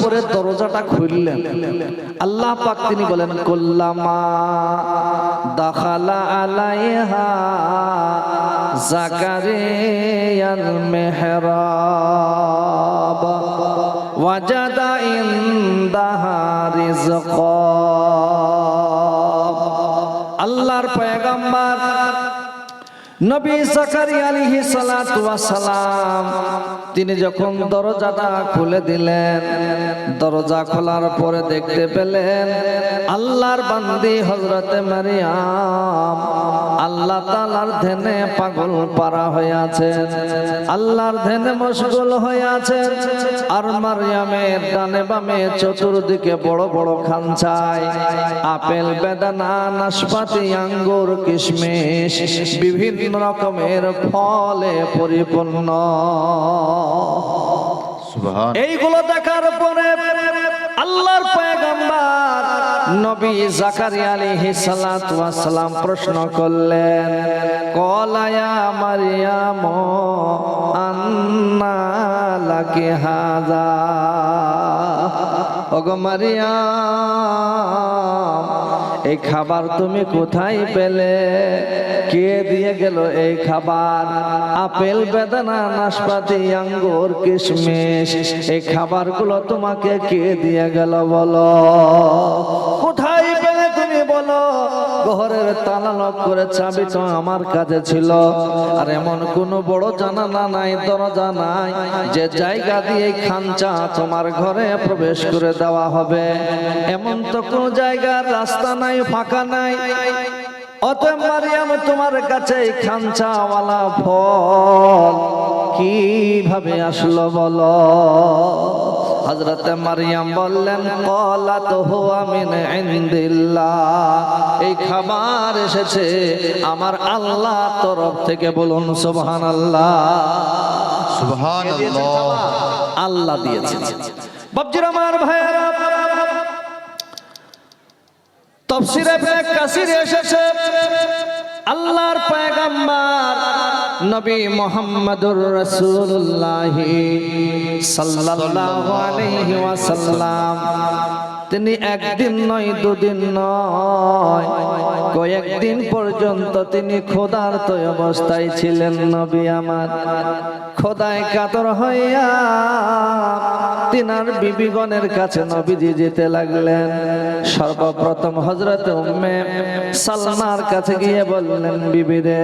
করে দরজাটা খুললেন। আল্লাহ পাক তিনি বলেন কুল্লামা দাখালা আলাইহা জাকারিয়াল মিহরাব ওয়াজাদা ইনদাহা রিজকা। আল্লাহর পয়গম্বর নবী জাকারিয়া আলাইহিস সালাতু ওয়াস সালাম তিনি যখন দরজাটা খুলে দিলেন, দরজা খোলার পরে দেখতে পেলেন আল্লাহর বান্দি হযরতে মারিয়াম আল্লাহ তাআলার ধ্যানে পাগল পারা হয়ে আছেন, আল্লাহর ধ্যানে মশগুল হয়ে আছেন। আর মারিয়ামের ডানে বামে চতুর্দিকে বড় বড় খাঞ্চায় আপেল, বেদানা, নাশপাতি, আঙ্গুর, কিশমিশ বিভিন্ন রকমের ফলে পরিপূর্ণ। এইগুলো দেখার পরে আল্লাহর পয়গম্বর নবী জাকারিয়া আলাইহিস সালাতু ওয়াস সালাম প্রশ্ন করলেন, ক্বালা ইয়া মারইয়াম আন্না লাকি হাযা। ওগো মারিয়াম, এই খাবার তুমি কোথায় পেলে? কে দিয়ে গেল এই খাবার? আপেল, বেদানা, নাশপাতি, আঙ্গুর, কিশমিশ এই খাবারগুলো তোমাকে কে দিয়ে গেল বলো? কোথায় পেলে তুমি বলো? ঘরের তালা লক করে চাবি তো আমার কাছে ছিল, আর এমন কোন বড় জানালা নাই, দরজা নাই যে জায়গা দিয়ে খাঞ্চা তোমার ঘরে প্রবেশ করে দেওয়া হবে। এমন তো কোন জায়গার রাস্তা নাই, ফাঁকা নাই। অতএব মারিয়াম, তোমার কাছে এই খাঞ্চাওয়ালা ফল কিভাবে আসলো বলো? হযরতে মারিয়াম বললেন, ক্বালাত হুয়া মিন ইনদিল্লাহ, এই খাবার এসেছে আমার আল্লাহর তরফ থেকে। বলুন সুবহানাল্লাহ। সুবহানাল্লাহ। আল্লাহ দিয়েছেন। বাপজির আমার ভাইয়েরা, তাফসীরে ইবনে কাসির এসেছে আল্লাহর পয়গম্বর নবী মুহাম্মদুর রাসূলুল্লাহ সাল্লাল্লাহু আলাইহি ওয়াসাল্লাম তিনি একদিন নয়, দুদিন নয়, কয়েকদিন পর্যন্ত তিনি ক্ষুধার্ত অবস্থায় ছিলেন। নবী আমার খোদায় কাতর হইয়া তিনার বিবিগণের কাছে নবীজি যেতে লাগলেন। সর্বপ্রথম হযরত উম্মে সালমার কাছে গিয়ে বললেন, বিবি রে,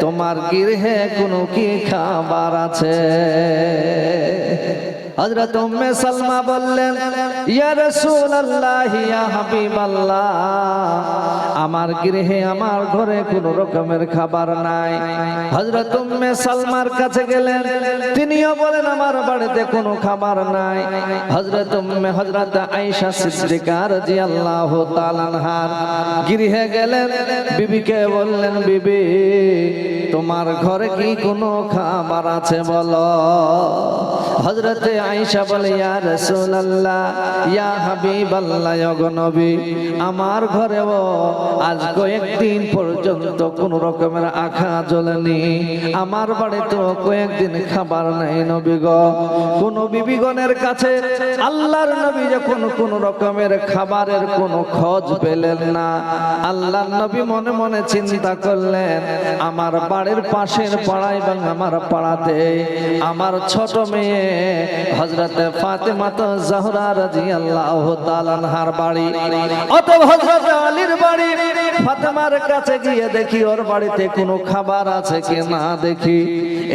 তোমার গৃহে কোনো কি খাবার আছে? হযরত উম্মে সালমা বললেন, ইয়া রাসূলুল্লাহ, ইয়া হাবিবাল্লাহ, আমার গৃহে, আমার ঘরে কোনো রকমের খাবার নাই। হযরত উম্মে সালমার কাছে গেলেন, তিনিও বলেন, আমার বাড়িতে কোনো খাবার নাই। হযরত আয়েশা সিদ্দিকা রাদিয়াল্লাহু তাআলা আনহার গৃহে গেলেন, বিবিকে বললেন, বিবি, তোমার ঘরে কি কোনো খাবার আছে বলো? হযরতে আয়েশা বলে, ইয়া রাসূলুল্লাহ, ইয়া হাবিবাল্লাহ, ওগো নবী, আমার ঘরেও আজ কয়েকদিন পর্যন্ত কোন রকমের আখা জ্বলেনি, আমার বাড়িতে কয়েকদিন খাবার নাই নবী গো। কোন বিবিগণের কাছে আল্লাহর নবী যখন কোন রকমের খাবারের কোনো খোঁজ পেলেন না, আল্লাহর নবী মনে মনে চিন্তা করলেন, আমার বাড়ির পাশের পাড়ায় এবং আমার পাড়াতে আমার ছোট মেয়ে হযরতে ফাতেমা জাহরা রাদিয়াল্লাহু তাআলা আনহার বাড়ি, অতএব হযরতে আলীর বাড়ি। ফাতেমার কাছে গিয়ে দেখি ওর বাড়িতে কোনো খাবার আছে কি না দেখি।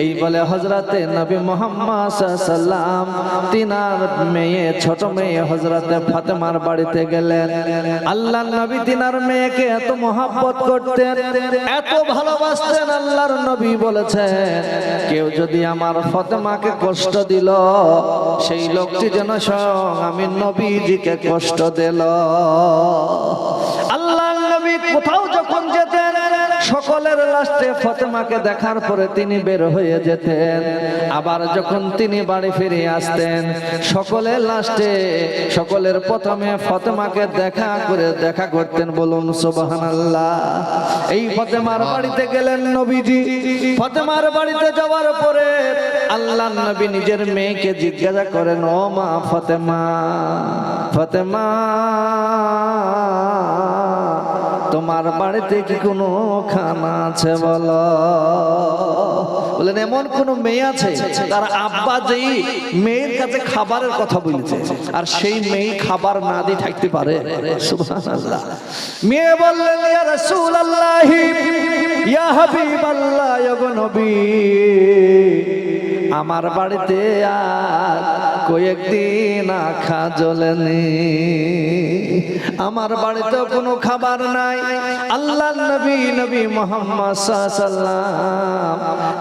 এই বলে হযরতে নবী মুহাম্মদ সাল্লাল্লাহু আলাইহি ওয়াসাল্লাম তিনার মেয়ে, ছোট মেয়ে হযরতে ফাতেমার বাড়িতে গেলেন। আল্লাহর নবী তিনার মেয়েকে এত মহব্বত করতেন, এত ভালোবাসতেন। আল্লাহর নবী বলেছেন, কেউ যদি আমার ফাতেমাকে কষ্ট দিল, সেই লোকটি যেন স্বয়ং আমি নবীজিকে কষ্ট দিল। আল্লাহর নবী কোথাও যখন যেতেন সকলের লাস্টে ফাতেমাকে দেখার পরে তিনি বের হয়ে যেতেন। আবার যখন তিনি বাড়ি ফিরে আসতেন, সকলের লাস্টে সকলের প্রথমে ফাতেমাকে দেখা করতেন। বলুন সুবহানাল্লাহ। এই ফাতেমার বাড়িতে গেলেন নবীজি। ফাতেমার বাড়িতে যাওয়ার পরে আল্লাহর নবী নিজের মেয়েকে জিজ্ঞাসা করেন, ও মা ফাতেমা, ফাতেমা তোমার বাড়িতে কি কোনো খানা আছে বলো? বলেন এমন কোন মেয়ে আছে তার আব্বা যেই মেয়ের কাছে খাবারের কথা বলেছে আর সেই মেয়ে খাবার না দিয়ে থাকতে পারে? সুবহানাল্লাহ। মেয়ে বললেন, ইয়া রাসূলুল্লাহ, ইয়া হাবিবাল্লাহ, ইয়া নবী, আমার বাড়িতে আর কয়েকদিন আখা জ্বলেনি, আমার বাড়িতে কোনো খাবার নাই। আল্লাহর নবী, নবী মুহাম্মদ সাল্লাল্লাহু আলাইহি ওয়াসাল্লাম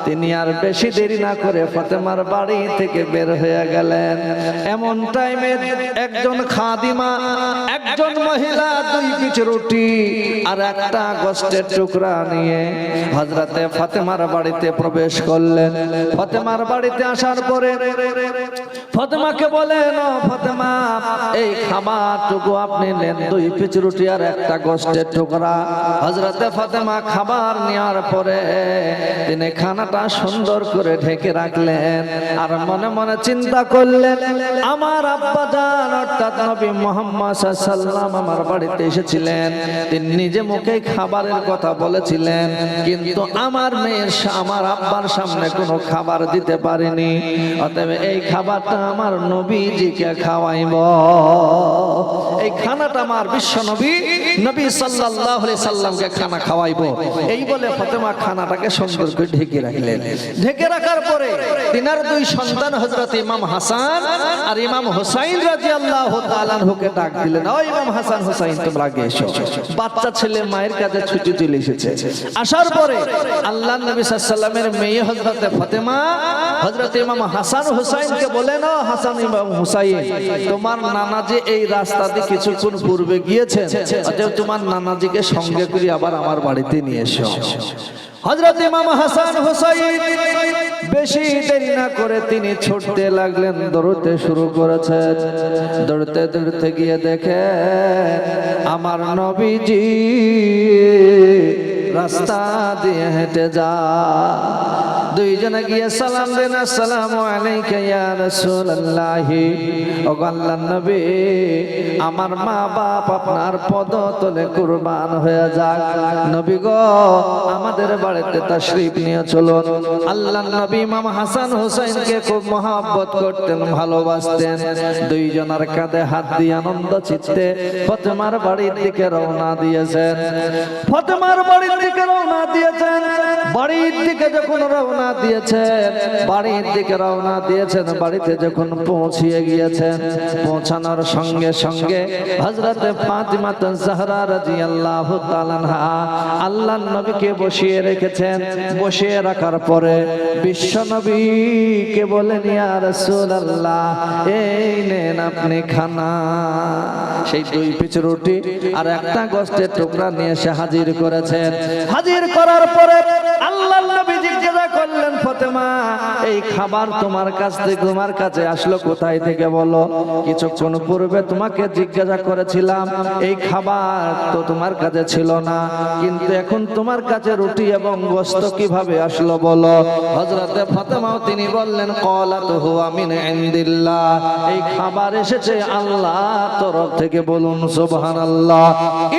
তিনি আর বেশি দেরি না করে ফাতেমার বাড়ি থেকে বের হয়ে গেলেন। এমন টাইমে একজন খাদিমা, একজন মহিলা 2 পিস রুটি আর একটা গোশতের টুকরা নিয়ে হযরতে ফাতেমার বাড়িতে প্রবেশ করলেন। ফাতেমার বাড়িতে আসার পরে ফাতেমাকে বলেন, ও ফাতেমা, এই খাবারটুকু আপনি নেন, 2 পিস রুটি আর একটা গোশতের টুকরা। হযরতে ফাতেমা খাবার নেওয়ার পরে তিনি খানাটা সুন্দর করে ঢেকে রাখলেন আর মনে মনে চিন্তা করলেন, আমার আব্বা জান অর্থাৎ নবী মুহাম্মদ সাল্লাল্লাহু আলাইহি ওয়াসাল্লাম আমার বাড়িতে এসেছিলেন, তিনি নিজে মুখে খাবারের কথা বলেছিলেন, কিন্তু আমার মেয়ের আমার আব্বার সামনে কোনো খাবার দিতে পারেনি। অতএব এই খাবারটা আমার নবীজিকে খাওয়াইব, এই খানাটা আমার বিশ্ব নবী নবী সাল্লাল্লাহু আলাইহি সাল্লামকে খানা খাওয়াইব। এই বলে ফাতেমা খানাটাকে সুন্দর করে ঢেকে রাখলেন। ঢেকে রাখার পরে তিনার 2 সন্তান হযরত ইমাম হাসান আর ইমাম হুসাইন রাদিয়াল্লাহু তাআলা আনহুকে ডাক দিলেন, ও ইমাম হাসান হুসাইন তোমরা আগে এসো। বাচ্চা ছেলে মায়ের কাছে ছুটি চলে এসেছে। আসার পরে আল্লাহর নবী সাল্লাল্লাহু আলাইহি সাল্লামের মেয়ে হযরত ফাতেমা হযরত ইমাম হাসান হুসাইনকে বলেন, ও হাসান ইমাম হুসাইন, তোমার নানাজি এই রাস্তা দিয়ে কিছুক্ষণ পূর্বে গিয়েছেন, অতএব তোমার নানাজিকে সঙ্গে করে আবার আমার বাড়িতে নিয়ে এসো। হযরত ইমাম হাসান হুসাইন বেশি দেরি না করে তিনি ছুটতে লাগলেন, দৌড়তে শুরু করেছেন। দৌড়তে দৌড়তে গিয়ে দেখে আমার নবীজি রাস্তা দিয়ে হেঁটে যায়। 2 জনে গিয়ে সালাম দেন, আসসালামু আলাইকা ইয়া রাসূলুল্লাহ, ও আল্লাহর নবী, আমার মা বাপ আপনার পদতলে কুরবান হয়ে যাক, নবী গো আমাদের বাড়িতে তাশরীফ নিয়ে চলুন। আল্লাহর নবী ইমাম হাসান হুসাইনকে খুব মহব্বত করতেন, ভালোবাসতেন। 2 জনের কাঁধে হাত দিয়ে আনন্দ চিত্তে ফাতেমার বাড়ির দিকে রওনা দিয়েছেন। ফাতেমার বাড়ির দিকে রওনা দিয়েছেন। বাড়ির দিকে যখন রওনা দিয়েছেন, বাড়িতে যখন পৌঁছিয়ে গিয়েছেন, পৌঁছানোর সঙ্গে সঙ্গে হযরত ফাতিমা জাহরা রাদিয়াল্লাহু তাআলা আনহা আল্লাহর নবীকে বসিয়ে রেখেছেন। বসিয়ে রাখার পরে বিশ্ব নবীকে বলেন, ইয়া রাসূলুল্লাহ, এই নেন আপনি খানা। সেই 2 পিস রুটি আর একটা গোশতের টুকরা নিয়ে এসে হাজির করেছেন। হাজির করার পরে আল্লাহর নবী জিজ্ঞাসা করলেন, ফাতেমা, এই খাবার তোমার কাছে আসলো কোথায় থেকে বলো? কিছুক্ষণ পূর্বে তোমাকে জিজ্ঞাসা করেছিলাম, এই খাবার তো তোমার কাছে ছিল না, কিন্তু এখন তোমার কাছে রুটি এবং গোশত কিভাবে আসলো বলো? হযরতে ফাতেমা তিনি বললেন, ক্বালাতু হুয়া মিন ইনদিল্লাহ, এই খাবার এসেছে আল্লাহর তরফ থেকে। বলুন সুবহানাল্লাহ।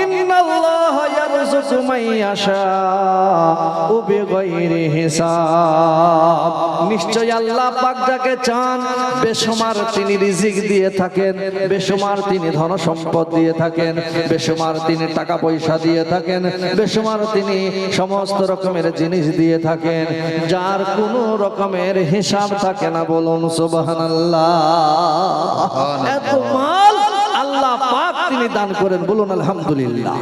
ইন্নাল্লাহা ইয়ারযুকু মান ইয়াশাউ বিগাইরি হিসাব, নিশ্চয় আল্লাহ পাক যাকে চান বেশুমার তিনি রিজিক দিয়ে থাকেন, বেশুমার তিনি ধন সম্পদ দিয়ে থাকেন, বেশুমার তিনি টাকা পয়সা দিয়ে থাকেন, বেশুমার তিনি সমস্ত রকমের জিনিস দিয়ে থাকেন, যার কোনো রকমের হিসাব থাকে না। বলুন সুবহানাল্লাহ। এত মাল আল্লাহ পাক তিনি দান করেন। বলুন আলহামদুলিল্লাহ।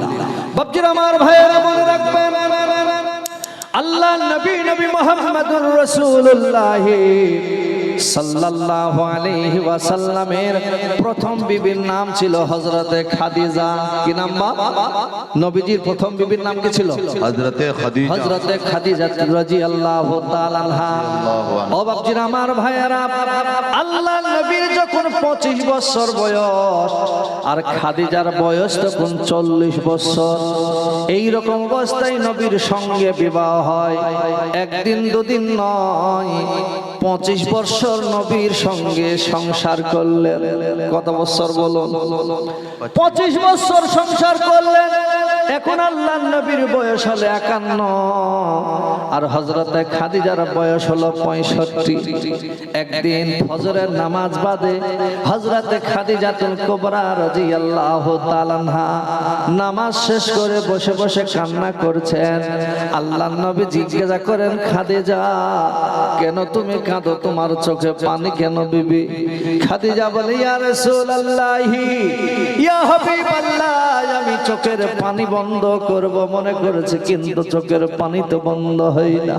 বাপজিরা আমার ভাইয়েরা মনে রাখবেন, আল্লাহ নবী মুহাম্মদুর রাসূলুল্লাহ সাল্লাল্লাহু আলাইহি ওয়াসাল্লামের প্রথম বিবির নাম ছিল হযরতে খাদিজা। কি নাম মা? নবীজির প্রথম বিবির নাম কি ছিল? হযরতে খাদিজা। হযরতে খাদিজা রাদিয়াল্লাহু তাআলা আনহা। ও বাপজিরা আমার ভাইয়েরা, আল্লাহর নবীর যখন 25 বছর বয়স আর খাদিজার বয়স তখন 40 বছর, এই রকম অবস্থায় নবীর সঙ্গে বিবাহ হয়। একদিন দুদিন নয়, 25 বছর নবীর সঙ্গে সংসার করলেন। কত বছর বলুন? 25 বছর সংসার করলেন। এখন আল্লাহর নবীর বয়স হলো 51 আর হযরতে খাদিজার বয়স হলো 65। একদিন ফজরের নামাজ বাদে হযরতে খাদিজাতুল কুবরা রাদিয়াল্লাহু তাআলা আনহা নামাজ শেষ করে বসে বসে কান্না করছেন। আল্লাহর নবী জিজ্ঞাসা করেন, খাদিজা কেন তুমি কাঁদো? তোমার চোখে পানি কেন বিবি? খাদিজা বলে, ইয়া রাসূলুল্লাহি ইয়া হাবিবাল্লাহ, আমি চোখের পানি বন্ধ করব মনে করেছি, কিন্তু চোখের পানি তো বন্ধ হয় না।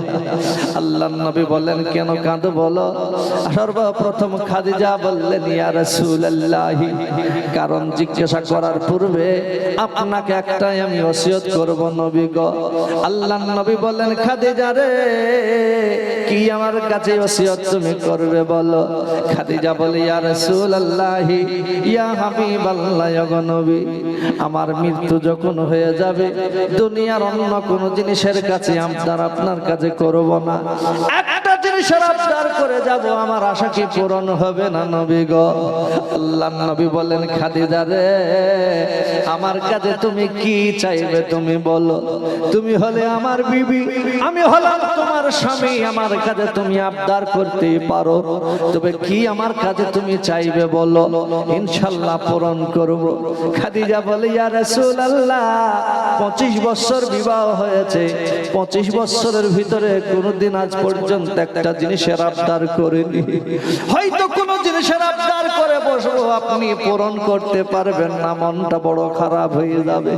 আল্লাহর নবী বলেন, কেন কাঁদো বলো? সর্বপ্রথম খাদিজা বললেন, ইয়া রাসূলুল্লাহি, কারণ জিজ্ঞাসা করার পূর্বে আপনাকে একটাই আমি ওসিয়ত করব নবী গো। আল্লাহর নবী বলেন, খাদিজা রে, কি আমার কাছে ওসিয়ত তুমি করবে বলো? খাদিজা বলে, ইয়া রাসূলুল্লাহি ইয়া হাবিবাল্লাহ, ইয়া নবী, আমার মৃত্যু যখন হয়ে যাবে দুনিয়ার অন্য কোন জিনিসের কাছে আপনার কাছে করব না, একটা জিনিসের আবদার করে যাব, আমার আশা কি পূরণ হবে না নবী গো? আল্লাহর নবী বলেন, খাদিজা রে, আমার কাছে তুমি কি চাইবে তুমি বলো? তুমি হলে আমার বিবি, আমি হলাম তোমার স্বামী, আমার কাছে তুমি আবদার করতে পারো, তবে কি আমার কাছে তুমি চাইবে বলো, ইনশাআল্লাহ পূরণ করব। খাদিজা বলে, ইয়া রাসূলুল্লাহ, 25 বছর বিবাহ হয়েছে, 25 বছরের ভিতরে কোনদিন আজ পর্যন্ত একটা জিনিসের আবদার করিনি। হয়তো কোন জিনিসের আবদার করে বসবো, আপনি পূরণ করতে পারবেন না, মনটা বড় খারাপ হয়ে যাবে,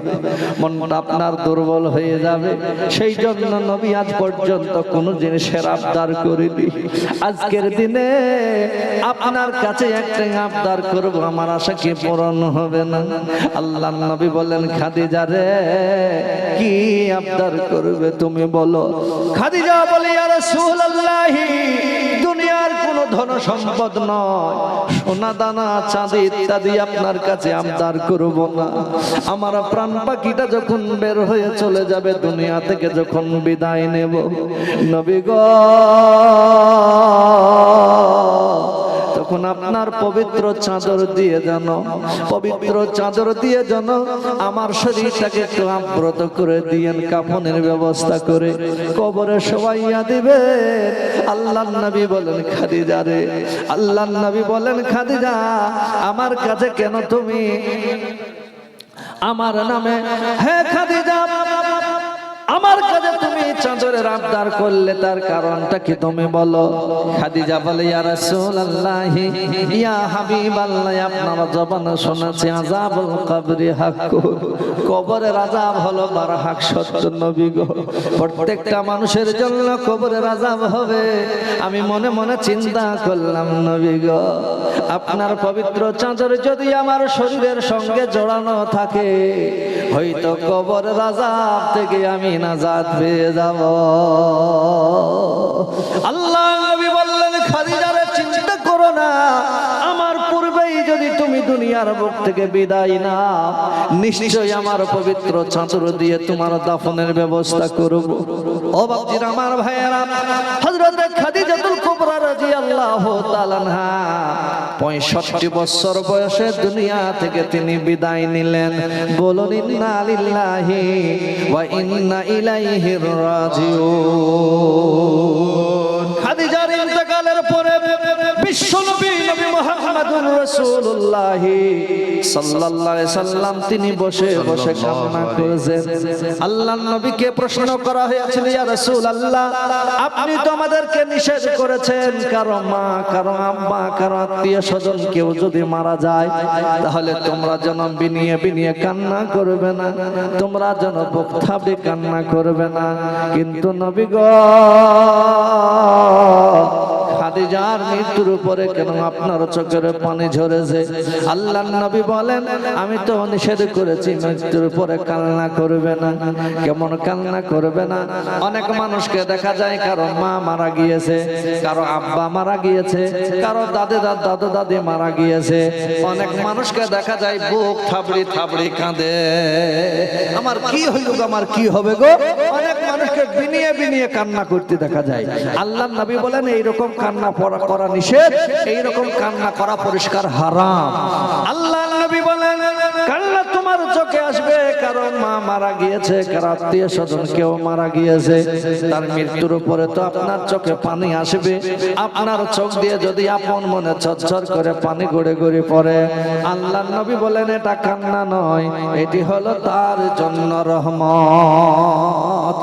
মনটা আপনার দুর্বল হয়ে যাবে। সেই জন্য নবী আজ পর্যন্ত কোন জিনিসের আবদার করিনি। আজকের দিনে আপনার কাছে একটা আবদার করব, আমার আশা কি পূরণ হবে না? আল্লাহর নবী বলেন, খাদিজা রে, কি আবদার করবে তুমি বলো? খাদিজা বলে, ইয়া রাসূলুল্লাহি, দুনিয়ার কোন ধন সম্পদ নয়, সোনা দানা চাঁদি ইত্যাদি আপনার কাছে আবদার করব না। আমার প্রাণ পাখিটা যখন বের হয়ে চলে যাবে দুনিয়া থেকে, যখন বিদায় নেব নবী গো, তখন আপনার পবিত্র চাদর দিয়ে যেন, পবিত্র চাদর দিয়ে যেন আমার শরীরটাকে একটু আবৃত করে দিয়েন, কাফনের ব্যবস্থা করে কবরে শোয়াইয়া দিবে। আল্লাহর নবী বলেন, খাদিজা রে, আল্লাহর নবী বলেন, খাদিজা, আমার কাছে কেন তুমি আমার নামে, হে খাদিজা, আমার কাছে তুমি চাদরের আবদার করলে, তার কারণটা কি তুমি বলো? খাদিজা বলে, ইয়া রাসূলুল্লাহি ইয়া হাবিবাল্লাহ, আপনার জবানে শুনেছি আযাবুল কবরি হক, কবরের আযাব হলো বারহাক সত্য নবী গো, প্রত্যেকটা মানুষের জন্য কবরের আযাব হবে। আমি মনে মনে চিন্তা করলাম নবী গো, আপনার পবিত্র চাদর যদি আমার শরীরের সঙ্গে জড়ানো থাকে, হয়তো কবরের আযাব থেকে আমি নাজাত পেয়ে যাব। আল্লাহ নবী বললেন, খাদিজা রে, চিন্তা করো না, আমার পূর্বেই যদি তুমি দুনিয়ার বুক থেকে বিদায় নাও, নিশ্চয়ই আমার পবিত্র চাদর দিয়ে তোমার দাফনের ব্যবস্থা করব। ও বাপজিরা আমার ভাইয়েরা, হযরত খাদিজাতুল কুবরা রাদিয়াল্লাহু তাআলা আনহা 65 বছর বয়সে দুনিয়া থেকে তিনি বিদায় নিলেন। বলুন, ইন্না লিল্লাহি ওয়া ইন্না ইলাইহি রাজিউন। খাদিজার ইন্তেকালের পরে বিশ্বনবী নবী মুহাম্মদুর রাসূলুল্লাহ সাল্লাল্লাহু আলাইহি সাল্লাম তিনি বসে বসে কান্না করেছেন। আল্লাহর নবীকে প্রশ্ন করা হয়েছিল, ইয়া রাসূলুল্লাহ, আপনি তো আমাদেরকে নিষেধ করেছেন, কারো মা, কারো আম্মা, কারো আত্মীয় স্বজন কেউ যদি মারা যায়, তাহলে তোমরা যেন বিনিয়ে বিনিয়ে কান্না করবে না, তোমরা যেন বুক থাপড়ে কান্না করবে না। কিন্তু নবী গো, খাদিজার মৃত্যুর উপরে কেন আপনার চোখের পানি ঝরেছে? আল্লাহর নবী বলেন, আমি তো নিষেধ করেছি মৃত্যুর পরে কান্না করবে না। কেমন কান্না করবে না? অনেক মানুষকে দেখা যায় কারো মা মারা গিয়েছে, কারো আব্বা মারা গিয়েছে, কারো দাদু দাদি মারা গিয়েছে। অনেক মানুষকে দেখা যায় বুক থাবড়ি থাবড়ি কাঁদে, আমার কি হইল গো, আমার কি হবে গো। অনেক মানুষকে বিনিয়ে বিনিয়ে কান্না করতে দেখা যায়। আল্লাহর নবী বলেন এইরকম কান্না করা নিষেধ, এইরকম কান্না করা পরিষ্কার হারাম। আল্লাহর নবী বলেন, কান্না তোমার চোখে আসবে কারণ মা মারা গিয়েছে, কারো আত্মীয় স্বজন কেউ মারা গিয়েছে, তার মৃত্যুর উপরে তো আপনার চোখে পানি আসবে। আপনার চোখ দিয়ে যদি আপন মনে ঝরঝর করে পানি গড়ে গড়ে পড়ে, আল্লাহর নবী বলেন এটা কান্না নয়, এটি হলো তার জন্য রহমত।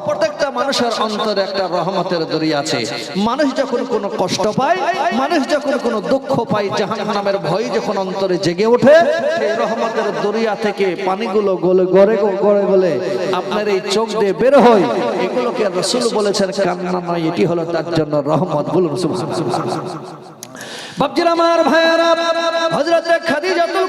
প্রত্যেকটা মানুষের অন্তরে একটা রহমতের দরিয়া আছে। মানুষ যখন কোনো কষ্ট পায়, মানুষ যখন কোনো দুঃখ পায়, জাহান্নামের ভয় যখন অন্তরে জেগে ওঠে, সেই রহমতের দরিয়া থেকে পানিগুলো গলে গড়ে গড়ে গলে আপনার এই চোখ দিয়ে বের হয়। এগুলোকে রাসূল বলেছেন কান্না নয়, এটি হলো তার জন্য রহমত। বলুন সুবহানাল্লাহ। বাপজির আমার ভাইয়েরা, হযরত খাদিজাতুল